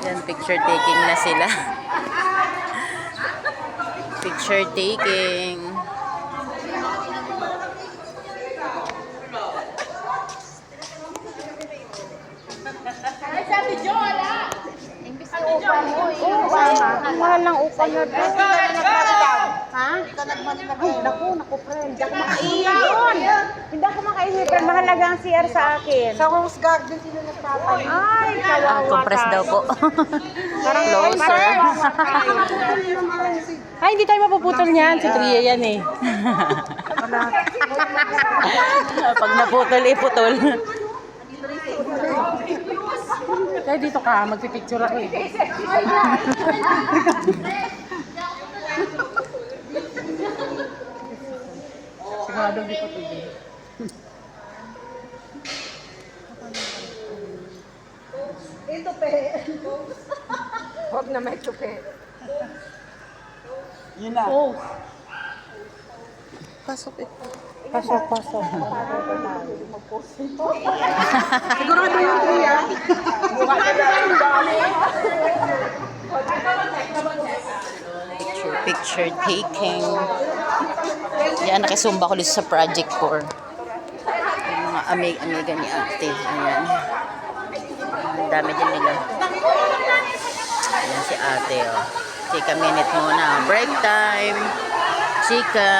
Yan, picture taking na sila. Picture taking. Ay, sabi Jo, wala. Imbis na Jo. Ang mahal ng upa nyo. Ha? Ay, naku, friend. Hindi ako makaiyon. Hindi ako makaiyon, friend. Mahalaga ang CR sa akin. Sa Rose Garden sila nagtatay. Ay, kawawa. Compress daw po. Parang Closer. Ay, hindi tayo mapuputol niyan. Si Tria yan eh. Pag naputol, iputol. Kaya dito ka, magpipicture ako eh. Sigurado di ko tuloy. Ito pe. Huwag na may tupe. Yun na. Oh, Pasok ito. pasok. Sigurado yung Tria. Picture taking. Yan, nakisumba ko dito sa Project 4. Yung mga amiga ni ate. Ayan. Ang dami din nila. Ayan si ate, oh. Chika minute muna. Break time. Chika.